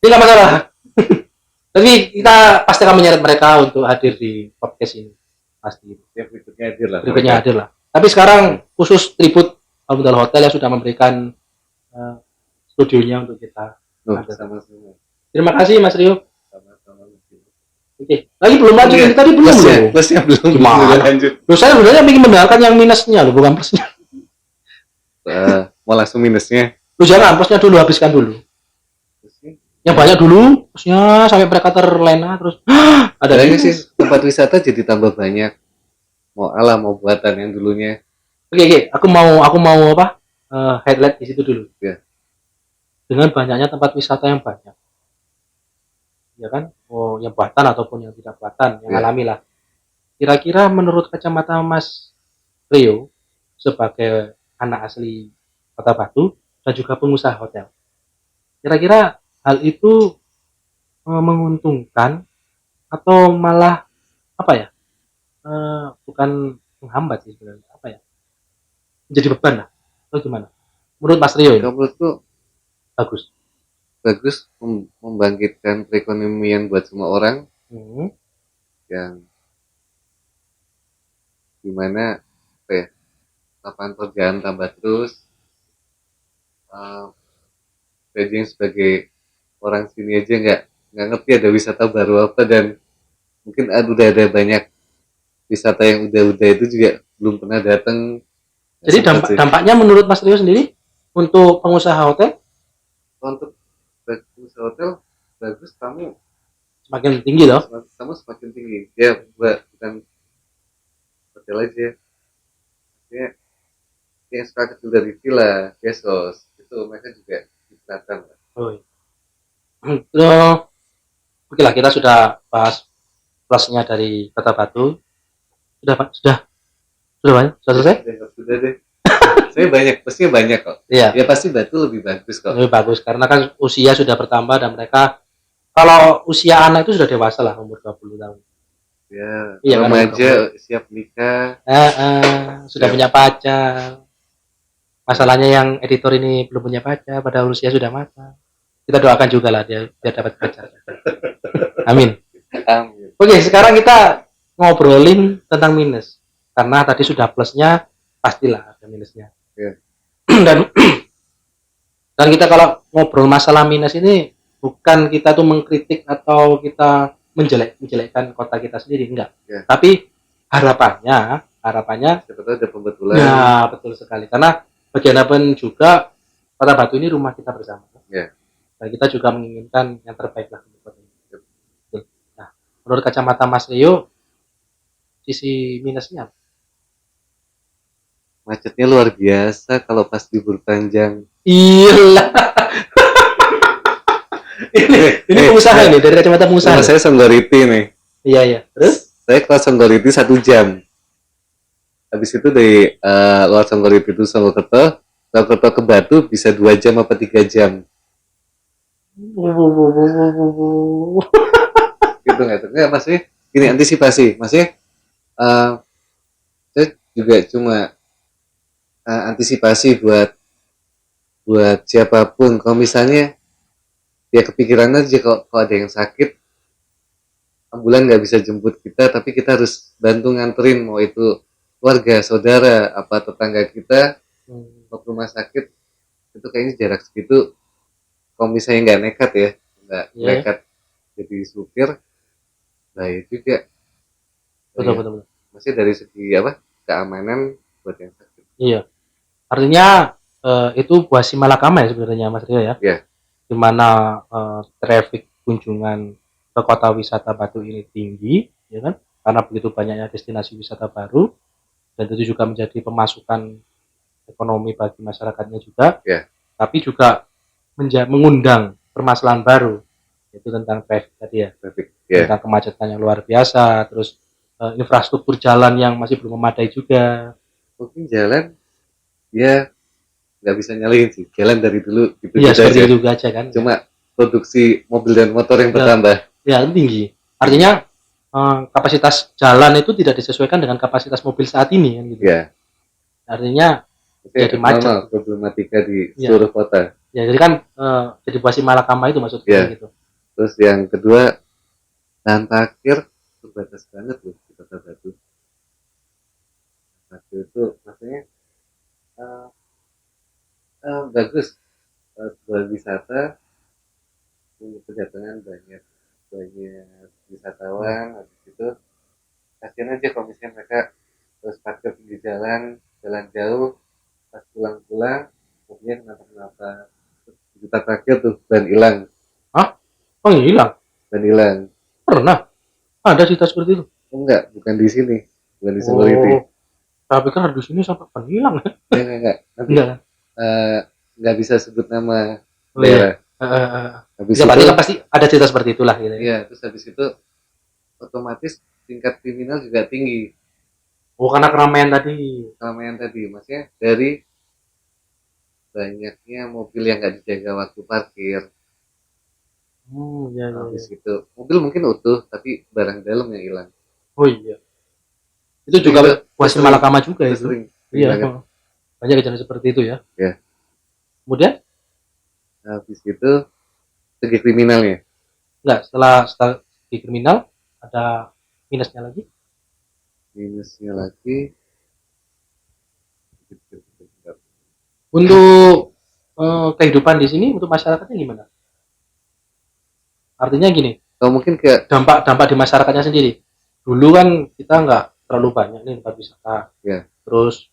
Ini nggak masalah. Tapi kita pasti akan menyeret mereka untuk hadir di podcast ini. Pasti. Yang berikutnya hadir lah. Berikutnya hadir lah. Tapi sekarang khusus tribut Almudal Hotel yang sudah memberikan studionya untuk kita. Sama-sama. Terima kasih Mas Rio. Sama-sama. Oke. Lagi belum lanjut ini tadi belum loh. Plusnya belum. Gimana? Lanjut. Loh, saya sebenarnya ingin mendengarkan yang minusnya loh, bukan plusnya. Mau langsung minusnya. Loh jangan, plusnya dulu, habiskan dulu. Yang banyak dulu, plusnya sampai mereka terlena terus. Ada Kayaknya sih tempat wisata jadi tambah banyak. Mau alam mau buatan yang dulunya. Oke, aku mau apa? Highlight di situ dulu. Ya. Dengan banyaknya tempat wisata yang banyak. Ya kan? Oh, yang buatan ataupun yang tidak buatan, yang Ya. alami lah. Kira-kira menurut kacamata Mas Rio sebagai anak asli Kota Batu dan juga pengusaha hotel. Kira-kira hal itu menguntungkan atau malah apa ya? Bukan menghambat sih sebenarnya, apa ya? Menjadi beban lah. Atau gimana? Menurut Mas Rio ini Menurutku bagus. membangkitkan perekonomian buat semua orang yang dimana apa ya, lapangan pekerjaan tambah terus. Saya sebagai orang sini aja nggak ngerti ada wisata baru apa, dan mungkin udah ada banyak wisata yang udah itu juga belum pernah datang. Jadi dampaknya menurut Mas Rio sendiri untuk pengusaha hotel? Untuk pengusaha hotel bagus, kamu Semakin tinggi loh. Kamu semakin tinggi. Ya, bukan hotel aja. Ya, yang suka kecil dari villa, Gesos, itu mereka juga kelihatan. Oh, oke lah, kita sudah bahas plusnya dari Kota Batu. Sudah banyak? Sudah selesai? Sudah deh. Saya pastinya banyak kok. Iya. Ya pasti Batu lebih bagus kok. Lebih bagus karena kan usia sudah bertambah dan mereka kalau usia anak itu sudah dewasa lah, umur 20 tahun. Ya, iya, remaja kan, siap nikah. Sudah punya pacar. Masalahnya yang editor ini belum punya pacar, pada usia sudah matang. Kita doakan juga lah dia dapat pacar. Amin. Amin. Oke, sekarang kita ngobrolin tentang minus. Karena tadi sudah plusnya, pastilah ada minusnya. Yeah. dan kita kalau ngobrol masalah minus ini bukan kita tuh mengkritik atau kita menjelekkan kota kita sendiri, enggak. Yeah. Tapi harapannya sebetulnya ada pembetulan. Ya, betul sekali. Karena bagaimanapun juga Kota Batu ini rumah kita bersama. Yeah. Dan kita juga menginginkan yang terbaik lah untuk kota ini. Nah, menurut kacamata Mas Rio, sisi minusnya? Macetnya luar biasa kalau pas libur panjang. Iyalah. ini pengusaha nih, dari kacamata pengusaha. Saya Songgoriti nih. Iya. Terus? Saya kelas Songgoriti 1 jam. Habis itu dari luar Songgoriti itu Songgokerto ke Batu bisa 2 jam apa 3 jam. Gitu nggak masih gini antisipasi, masih saya juga cuma antisipasi buat siapapun. Kalau misalnya dia kepikiran aja kalau ada yang sakit, ambulan nggak bisa jemput kita, tapi kita harus bantu nganterin, mau itu keluarga, saudara, apa tetangga kita ke rumah sakit. Itu kayaknya jarak segitu, kalau misalnya nggak nekat ya, nggak nekat jadi supir, baik juga. Betul. Masih dari segi apa, keamanan buat yang sakit. Iya. Artinya itu buah si malakama ya sebenarnya Mas Rio ya. Iya. Dimana traffic kunjungan ke kota wisata Batu ini tinggi, ya kan? Karena begitu banyaknya destinasi wisata baru, dan itu juga menjadi pemasukan ekonomi bagi masyarakatnya juga. Yeah. Tapi juga mengundang permasalahan baru, yaitu tentang traffic tadi ya. Tentang kemacetan yang luar biasa, terus infrastruktur jalan yang masih belum memadai juga. Mungkin jalan ya nggak bisa nyalain sih, jalan dari dulu gitu. Iya, seperti itu aja kan. Cuma produksi mobil dan motor yang bertambah. Ya, tinggi. Artinya kapasitas jalan itu tidak disesuaikan dengan kapasitas mobil saat ini kan gitu. Ya. Artinya jadi macet. Problematika di seluruh kota. Ya, jadi kan jadi buah si malakama itu maksudnya Ya, gitu. terus yang kedua lahan parkir terbatas banget loh di Kota Batu. Batu itu maksudnya eh, bagus buat wisata, punya kedatangan banyak banyak Hmm. wisatawan. Habis itu kasihan aja kalau misalnya mereka terus parkir di jalan jalan jauh, pas pulang-pulang mobilnya kenapa-kenapa, terus kita parkir tuh ban hilang. Hah? Oh, iya, hilang. Ban hilang. Pernah ada cerita seperti itu. Oh, enggak, bukan di sini, bukan di Sumberiti. Oh, saya pikir di sini sampai hilang. Enggak, nanti Enggak kan? eh, nggak bisa sebut nama Oh iya. daerah. Habis Ya itu, berarti kan pasti ada cerita seperti itulah gitu ya. iya, terus habis itu otomatis tingkat kriminal juga tinggi. Oh, karena keramaian tadi. Keramaian tadi, maksudnya dari banyaknya mobil yang nggak dijaga waktu parkir. Ya, ya, Habis ya. itu mobil mungkin utuh tapi barang dalam yang hilang. Oh iya. Itu Sering juga itu, itu buah sering, malakama juga itu itu. sering, sering Iya, banget. banyak kejadian seperti itu ya. Ya, Kemudian habis itu segi kriminalnya. enggak, setelah di kriminal ada minusnya lagi. Minusnya lagi, Untuk kehidupan di sini untuk masyarakatnya gimana? Artinya gini, atau mungkin kayak dampak-dampak di masyarakatnya sendiri. Dulu kan kita nggak terlalu banyak nih tempat wisata, ya, terus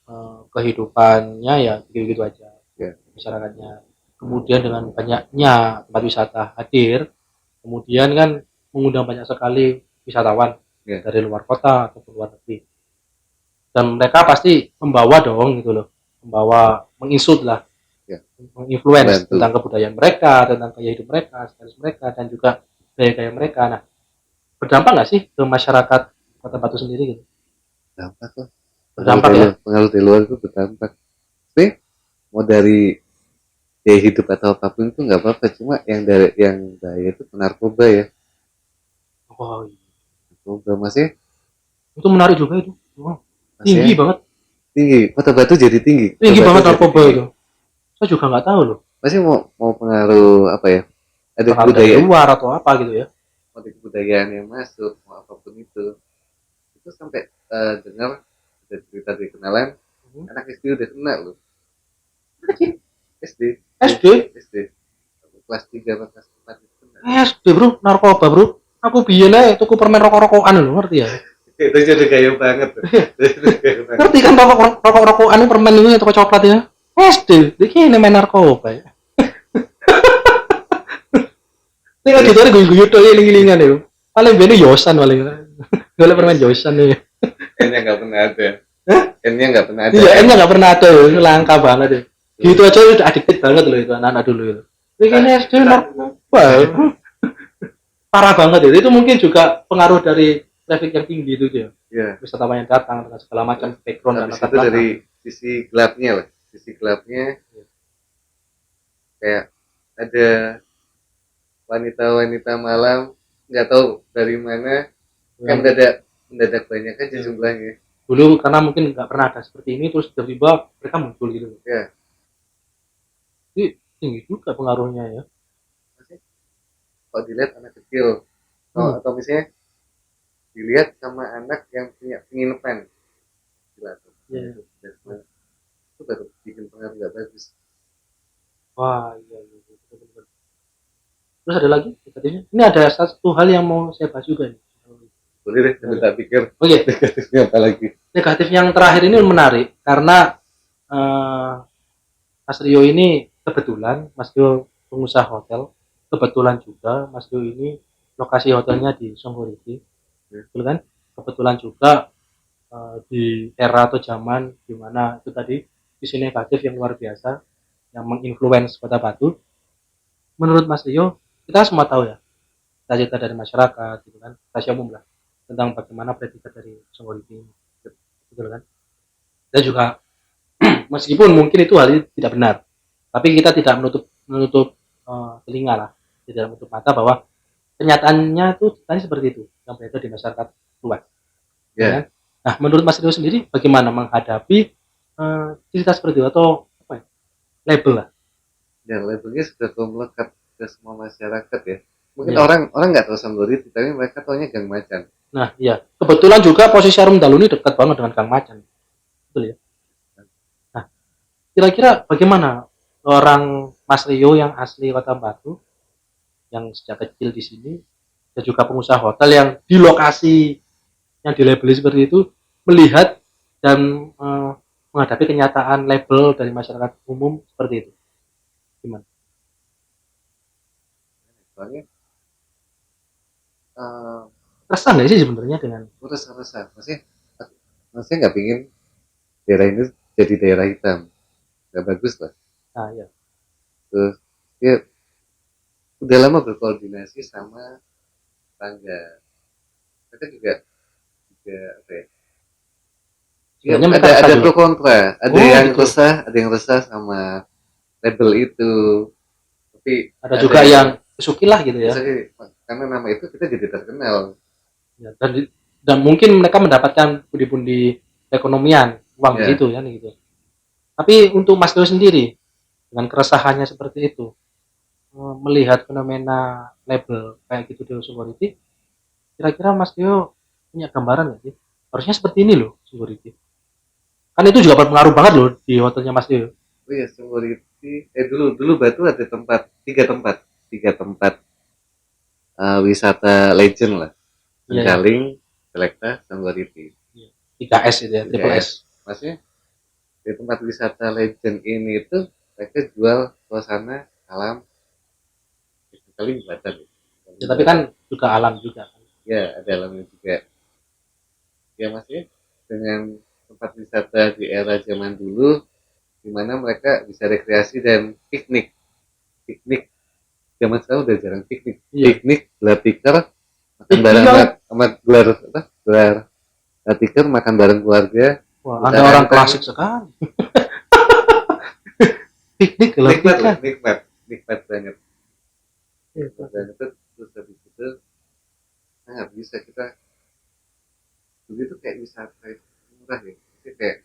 kehidupannya ya begitu-begitu aja ya, masyarakatnya. Kemudian dengan banyaknya tempat wisata hadir, kemudian kan mengundang banyak sekali wisatawan ya, dari luar kota ataupun luar negeri. Dan mereka pasti membawa dong gitu loh, membawa menginsut lah, ya, menginfluence membantu. tentang kebudayaan mereka, tentang gaya hidup mereka, status mereka, dan juga gaya-gaya mereka. Nah, berdampak nggak sih ke masyarakat Kota Batu sendiri gitu? Dampak kok. Berdampak ya? Pengaruh dari luar itu berdampak. Tapi mau dari gaya hidup atau apapun itu nggak apa-apa. Cuma yang bahaya itu narkoba ya. Oh, iya. Narkoba masih Itu menarik juga itu. Oh, masih tinggi banget. tinggi. Kota Batu jadi tinggi. Kota Tinggi Batu banget jadi narkoba tinggi. itu. Saya juga nggak tahu loh. Masih mau pengaruh apa ya? Ada Pengaruh dari budaya, luar atau apa gitu ya. ada kebudayaan yang masuk, mau apapun itu. Itu sampai dengar ada cerita di kenalan, anak SD udah kena loh. Kecil. SD, SD. SD, kelas 3 atau kelas 4 itu kena. SD bro, narkoba bro. Aku biyen ae tuku permen rokok-rokokan lho, ngerti ya? Itu jadi gaya banget tuh. Ngerti kan rokok-rokokan itu permen itu toko coklat ya? SD, iki ini main narkoba ya. Ini kan gitu guyu-guyu tuh iling-ilingan itu. Paling bene Yosan paling. Golek permen Yosan nih. N-nya nggak pernah ada. N-nya nggak pernah ada. Iya, N-nya nggak pernah ada, itu langka banget ya. Gitu aja udah addicted banget loh itu anak-anak dulu itu. Bikin SD narkoba. Parah banget ya. Itu mungkin juga pengaruh dari traffic yang tinggi itu ya. Ya. Wisatawan yang datang dengan segala macam background dan Habis latar itu dari belakang. sisi gelapnya lah. Sisi gelapnya kayak ada wanita-wanita malam nggak tahu dari mana kan mendadak banyak aja jumlahnya. Dulu karena mungkin nggak pernah ada seperti ini terus tiba-tiba mereka muncul gitu. Ya. Jadi tinggi juga pengaruhnya ya. Kalau dilihat anak kecil atau misalnya dilihat sama anak yang punya penginapan gila tuh. Yeah. Itu baru bikin pengaruh nggak bagus. Wah iya, betul. Terus ada lagi negatifnya. Ini ada satu hal yang mau saya bahas juga nih. Boleh deh, sambil tak pikir. Oke. Negatifnya apa lagi? Negatif yang terakhir ini menarik karena Mas Rio ini kebetulan Mas Rio pengusaha hotel, kebetulan juga Mas Rio ini lokasi hotelnya di Songgoriti, betul kan? Kebetulan juga di era atau zaman di mana itu tadi visi negatif yang luar biasa yang menginfluence Kota Batu. Menurut Mas Rio, kita semua tahu ya, cita-cita dari masyarakat, gitu kan, rahasia umum lah tentang bagaimana predikat dari Songgoriti ini, betul kan? Dan juga meskipun mungkin itu hal ini tidak benar, tapi kita tidak menutup telinga lah, tidak menutup mata bahwa kenyataannya itu tadi seperti itu yang beredar di masyarakat luas. Ya. Ya. Nah, menurut Mas Rio sendiri bagaimana menghadapi cerita seperti itu atau apa ya, label lah dan labelnya sudah melekat ke semua masyarakat ya. Mungkin Iya. orang nggak tahu Songgoriti, tapi mereka taunya Gang Macan. Nah, iya. Kebetulan juga posisi Arum Dalu ini dekat banget dengan Kang Macan. Betul ya. Nah, kira-kira bagaimana orang Mas Rio yang asli Kota Batu, yang sejak kecil di sini, dan juga pengusaha hotel yang di lokasi yang dilabeli seperti itu, melihat dan menghadapi kenyataan label dari masyarakat umum seperti itu. Gimana? Soalnya uh, Resah nggak sih sebenarnya dengan resah-resah. Maksudnya nggak pingin daerah ini jadi daerah hitam. Nggak bagus lah. nah ya Terus dia udah lama berkoordinasi sama tangga. Mereka juga apa ya? Ya, sebenarnya mereka resah ada juga. pro kontra. Oh gitu. Ada yang resah sama label itu. Tapi Ada ada juga yang yang suki lah gitu ya. misalnya karena nama itu kita jadi terkenal. Ya, dan mungkin mereka mendapatkan pundi-pundi ekonomian uang di Ya, situ kan gitu. Tapi untuk Mas Dio sendiri dengan keresahannya seperti itu, melihat fenomena label kayak gitu di security, kira-kira Mas Dio punya gambaran nggak sih? Harusnya seperti ini loh security. Kan itu juga berpengaruh banget loh di hotelnya Mas Dio. oh ya Songgoriti. Dulu Batu ada tiga tempat wisata legend lah. Iya ya. Cengkaling, Selekta, Songgoriti. 3S itu ya, Tiga triple s S. Maksudnya di tempat wisata legend ini itu mereka jual suasana alam sekali Batam. Ya, tapi kan juga alam juga kan. Ya, ada alamnya juga. Ya maksudnya dengan tempat wisata di era zaman dulu di mana mereka bisa rekreasi dan piknik. Piknik zaman sekarang udah jarang piknik. Iya. Piknik, gelar tikar, makan bareng Iya. sama gelar apa? Gelar tikar, makan bareng keluarga, Wah, buka Anda orang anteng. klasik sekali. Piknik gelar Nikmat loh, tikar. nikmat banget. Iya, Dan itu terus habis itu nggak bisa kita begitu kayak wisata itu murah ya. Jadi kayak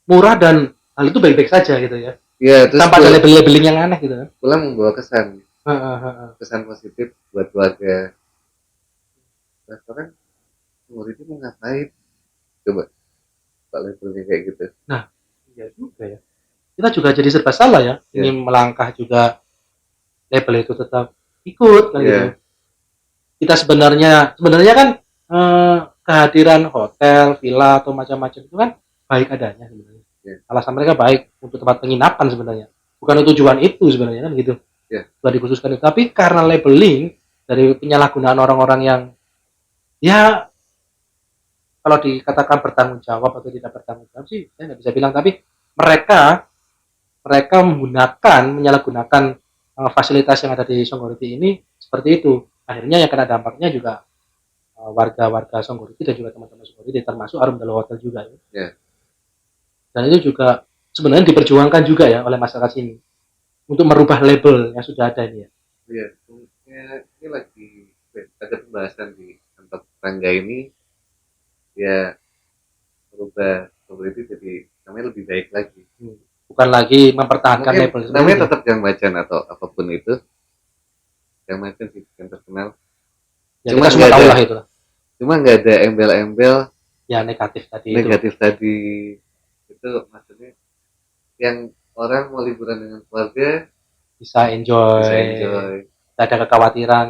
murah dan hal itu baik-baik saja gitu ya. ya terus Tanpa ada label-labeling yang aneh gitu kan. pulang membawa kesan Heeh. kesan positif buat keluarga. Restoran umur itu mau ngapain? Coba Pak levelnya kayak gitu. Nah, iya juga ya. Kita juga jadi serba salah ya. Ya, Ingin melangkah juga label itu tetap ikut kan gitu. ya, Kita sebenarnya kan kehadiran hotel, villa atau macam-macam itu kan baik adanya sebenarnya. ya, Alasan mereka baik untuk tempat penginapan sebenarnya. Bukan tujuan itu sebenarnya kan gitu. ya, Sudah dikhususkan itu. Tapi karena labeling dari penyalahgunaan orang-orang yang ya kalau dikatakan bertanggung jawab atau tidak bertanggung jawab sih saya nggak bisa bilang, tapi mereka mereka menyalahgunakan fasilitas yang ada di Songgoriti ini seperti itu. Akhirnya yang kena dampaknya juga warga-warga Songgoriti dan juga teman-teman Songgoriti termasuk Arum Dalu Hotel juga ya. ya, Dan itu juga sebenarnya diperjuangkan juga ya oleh masyarakat sini untuk merubah label yang sudah ada ini ya. ya. Ini lagi ada pembahasan di kantor tangga ini ya merubah seperti itu jadi namanya lebih baik lagi. Bukan lagi mempertahankan Mungkin label seperti namanya itu. tetap Gang Macan atau apapun itu, Gang Macan sih yang terkenal. Ya Cuma kita semua nggak tahu ada, lah itu. cuma nggak ada embel-embel Ya negatif tadi itu. negatif tadi itu maksudnya yang orang mau liburan dengan keluarga Bisa bisa enjoy, enjoy. tidak ada kekhawatiran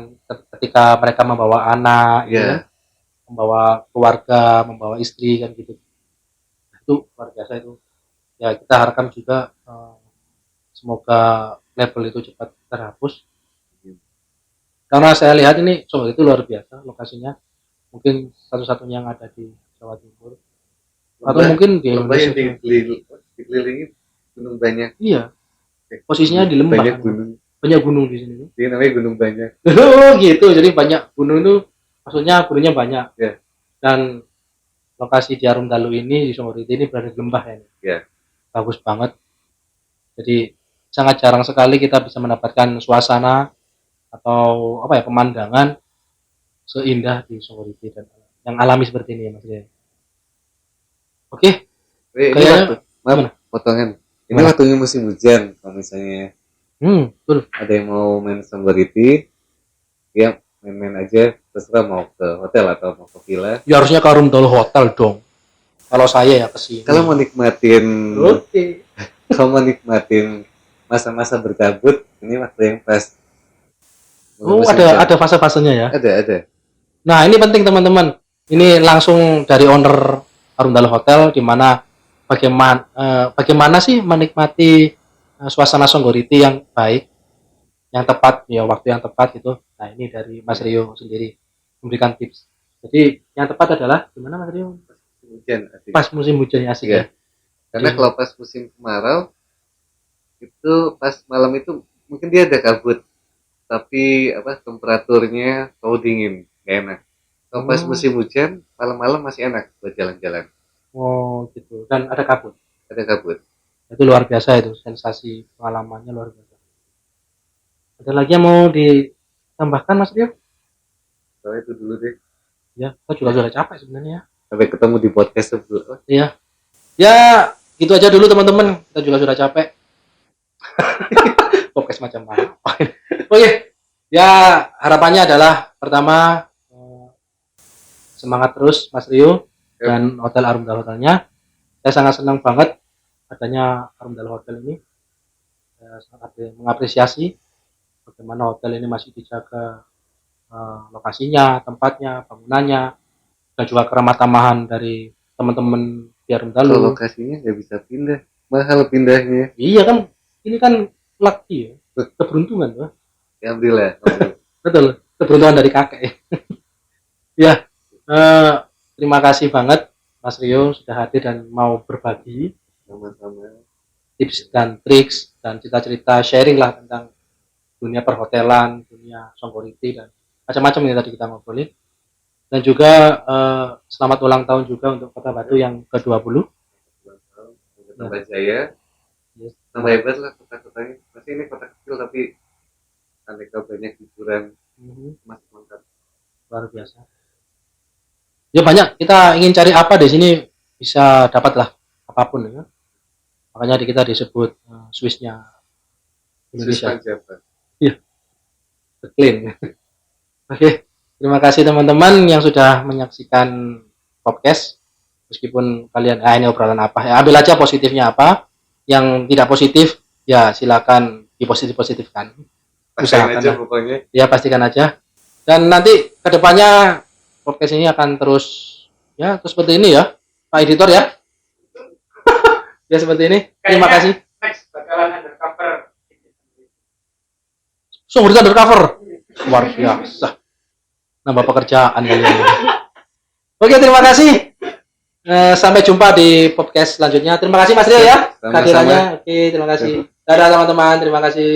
ketika mereka membawa anak gitu kan, Ya, membawa keluarga, membawa istri kan gitu. Itu luar biasa itu. Ya kita harapkan juga semoga level itu cepat terhapus. Karena saya lihat ini Solo itu luar biasa lokasinya. Mungkin satu-satunya yang ada di Jawa Timur atau lembah mungkin di lembah Indonesia yang juga. dikelilingi gunung banyak. Iya, posisinya di lembah Banyak kan. gunung. Banyak gunung di sini. Dia namanya gunung banyak. Oh gitu. Jadi banyak gunung itu maksudnya gunungnya banyak. Ya, Dan lokasi di Arum Dalu ini di Songoriti ini berada di lembah ya. ya. Bagus banget. Jadi sangat jarang sekali kita bisa mendapatkan suasana atau apa ya pemandangan seindah di Songoriti dan yang alami seperti ini ya Mas. Oke, Ini waktu, kayaknya maaf, gimana? potongan. Ini Gimana? waktunya musim hujan, kalau misalnya Betul. Ada yang mau main songoriti, ya main-main aja, terserah mau ke hotel atau mau ke villa. Ya harusnya ke Arumdalo Hotel dong. Kalau saya ya ke sini. Kalau mau nikmatin, Oke. kalau mau nikmatin masa-masa berkabut, ini waktu yang pas. Oh, Musim hujan. ada fase-fasenya ya. Ada. Nah, ini penting teman-teman. Ini langsung dari owner Arumdalo Hotel di mana bagaimana sih menikmati suasana Songgoriti yang baik, yang tepat ya, waktu yang tepat itu. Nah, ini dari Mas Rio sendiri memberikan tips. Jadi yang tepat adalah gimana Mas Rio? Hujan asik. Pas musim hujan ya asik Iya. ya. Karena Jadi, kalau pas musim kemarau itu pas malam itu mungkin dia ada kabut, tapi temperaturnya tahu dingin, gak enak. Kalau pas musim hujan malam-malam masih enak buat jalan-jalan. oh gitu. Dan ada kabut. Ada kabut. Itu luar biasa itu, sensasi pengalamannya luar biasa. Ada lagi yang mau ditambahkan Mas Rio? Kalau itu dulu deh. Ya, kita juga sudah capek sebenarnya. Sampai ketemu di podcast sebelum. Iya. Ya, gitu aja dulu teman-teman. Kita juga sudah capek. Podcast macam mana? Oke. Ya, harapannya adalah pertama semangat terus Mas Rio dan Hotel Arumdalo Hotelnya. Saya sangat senang banget adanya Arumdalo Hotel ini. Saya sangat mengapresiasi bagaimana hotel ini masih dijaga lokasinya, tempatnya, bangunannya, dan juga keramah tamahan dari teman-teman di Arumdalo. Kalau lokasinya nggak bisa pindah, mahal pindahnya. Iya kan, ini kan lucky ya, keberuntungan tuh. Ya alhamdulillah. Betul, keberuntungan dari kakek. Ya, terima kasih banget Mas Rio sudah hadir dan mau berbagi Sama-sama. tips dan triks dan cerita-cerita sharing lah tentang dunia perhotelan, dunia Songgoriti dan macam-macam yang tadi kita ngobrolin. Dan juga selamat ulang tahun juga untuk Kota Batu yang ke-20. Tambah jaya. Yes. Tambah hebat lah kota-kotanya. Masih ini kota kecil tapi aneka banyak hiburan. Mas mantap. Luar biasa. Ya banyak, kita ingin cari apa di sini bisa dapatlah apapun ya. Makanya kita disebut Swissnya Indonesia. Iya. Clean. Oke. Terima kasih teman-teman yang sudah menyaksikan podcast. Meskipun kalian ini obrolan apa ya, ambil aja positifnya apa. Yang tidak positif ya silakan dipositif-positifkan. Usahakan aja pokoknya. Ya pastikan aja. Dan nanti kedepannya podcast ini akan terus seperti ini ya, Pak Editor ya. Ya seperti ini. Terima kasih. Next bakalan undercover. Sungguh undercover. Luar biasa. Nambah pekerjaan kalian. Oke, terima kasih. Sampai jumpa di podcast selanjutnya. Terima kasih Mas Rio ya kehadirannya. Oke, terima kasih. Dadah teman-teman, terima kasih.